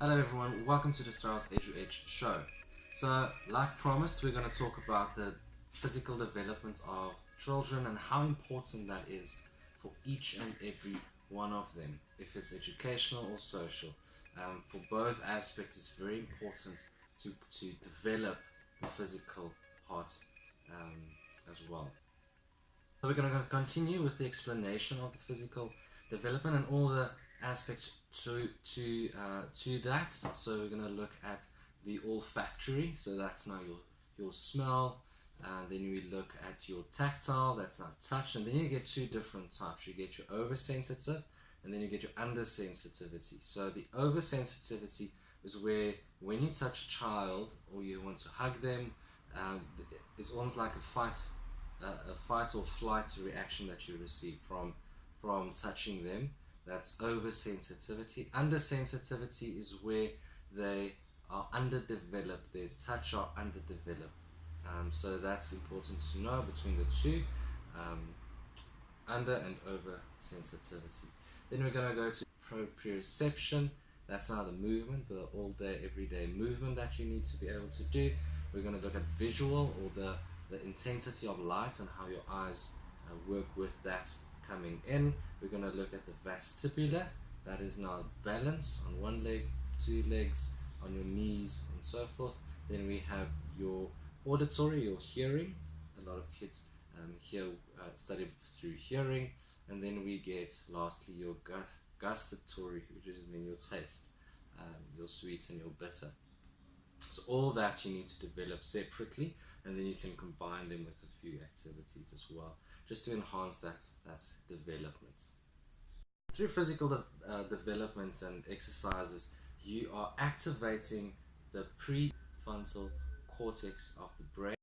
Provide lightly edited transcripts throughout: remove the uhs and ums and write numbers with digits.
Hello everyone, welcome to the Strauss Edu-Edge show. So, like promised, we're going to talk about the physical development of children and how important that is for each and every one of them, if it's educational or social. For both aspects, it's very important to develop the physical part as well. So we're going to continue with the explanation of the physical development and all the aspects to that. So we're going to look at the olfactory, so that's now your smell, and then we look at your tactile, that's now touch, and then you get two different types. You get your oversensitive and then you get your undersensitivity. So the oversensitivity is where when you touch a child or you want to hug them, it's almost like a fight or flight reaction that you receive from touching them. That's oversensitivity. Undersensitivity is where they are underdeveloped, their touch are underdeveloped. So that's important to know between the two, under and over sensitivity. Then we're going to go to proprioception. That's now the movement, the all day, everyday movement that you need to be able to do. We're going to look at visual, or the intensity of light and how your eyes work with that coming in. We're going to look at the vestibular, that is now balance on one leg, two legs, on your knees, and so forth. Then we have your auditory, your hearing. A lot of kids study through hearing. And then we get lastly your gustatory, which is your taste, your sweet and your bitter. So all that you need to develop separately, and then you can combine them with a few activities as well, just to enhance that development. Through physical development and exercises, you are activating the prefrontal cortex of the brain,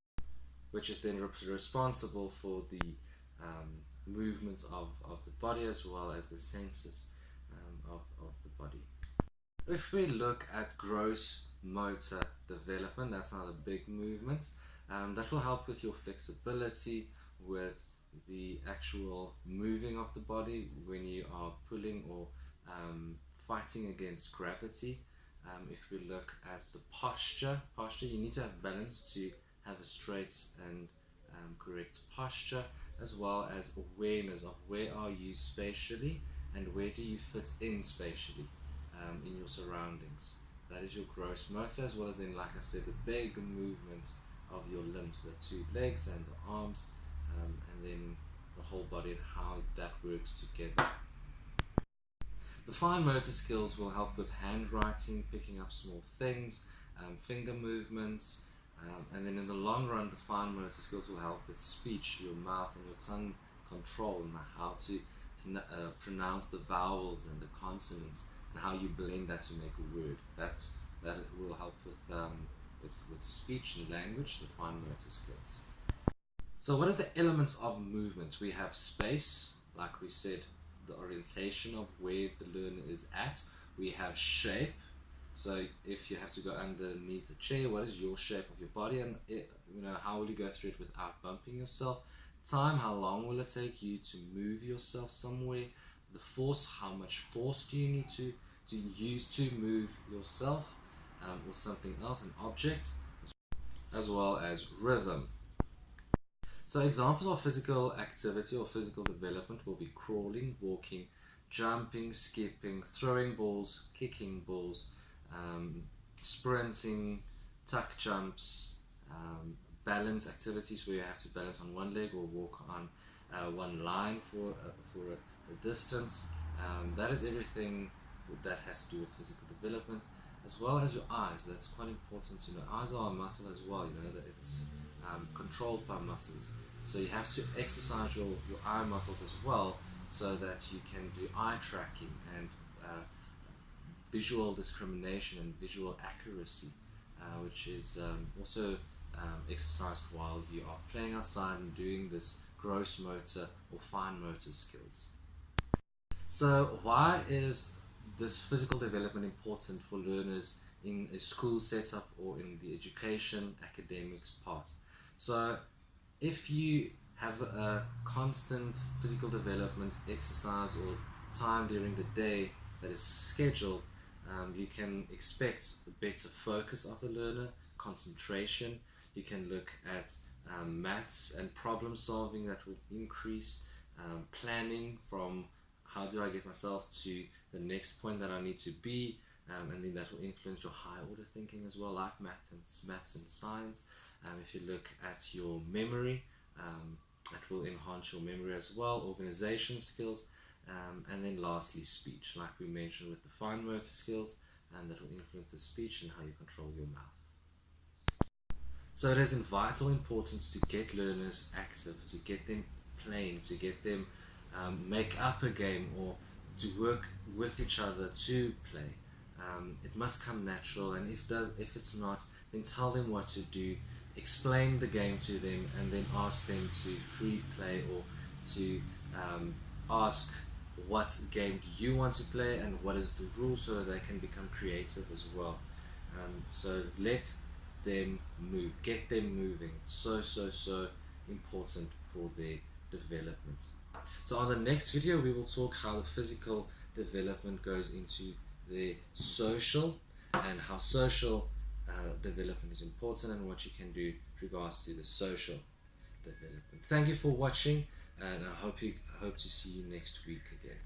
which is then responsible for the movement of the body as well as the senses of the body. If we look at gross motor development, that's now the big movement. That will help with your flexibility, with the actual moving of the body when you are pulling or fighting against gravity. If we look at the posture, you need to have balance to have a straight and correct posture, as well as awareness of where are you spatially and where do you fit in spatially in your surroundings. That is your gross motor, as well as then, like I said, the big movements of your limbs, the two legs and the arms, and then the whole body and how that works together. The fine motor skills will help with handwriting, picking up small things, finger movements, and then in the long run, the fine motor skills will help with speech, your mouth and your tongue control, and how to pronounce the vowels and the consonants, and how you blend that to make a word. That will help with speech and language, the fine motor skills. So what is the elements of movement? We have space, like we said, the orientation of where the learner is at. We have shape. So if you have to go underneath a chair, what is your shape of your body, and how will you go through it without bumping yourself? Time, how long will it take you to move yourself somewhere? The force, how much force do you need to use to move yourself or something else, an object, as well as rhythm. So examples of physical activity or physical development will be crawling, walking, jumping, skipping, throwing balls, kicking balls, sprinting, tuck jumps, balance activities where you have to balance on one leg or walk on one line for a distance. That is everything that has to do with physical development, as well as your eyes. That's quite important to know. Eyes are a muscle as well, that it's controlled by muscles. So you have to exercise your eye muscles as well, so that you can do eye tracking and visual discrimination and visual accuracy, which is also exercised while you are playing outside and doing this gross motor or fine motor skills. So why is this physical development important for learners in a school setup or in the education academics part? So if you have a constant physical development exercise or time during the day that is scheduled, You can expect a better focus of the learner, concentration. You can look at maths and problem solving that will increase, planning from how do I get myself to the next point that I need to be, and then that will influence your high order thinking as well, like maths and science. If you look at your memory, that will enhance your memory as well, organization skills, and then lastly speech, like we mentioned with the fine motor skills, and that will influence the speech and how you control your mouth. So it is of vital importance to get learners active, to get them playing, to get them make up a game or to work with each other to play. It must come natural, and if it's not, then tell them what to do, explain the game to them, and then ask them to free play or to ask what game do you want to play and what is the rule, so they can become creative as well. So let them move, get them moving. It's so important for their development. So on the next video we will talk how the physical development goes into the social, and how social development is important and what you can do with regards to the social development. Thank you for watching, and I hope to see you next week again.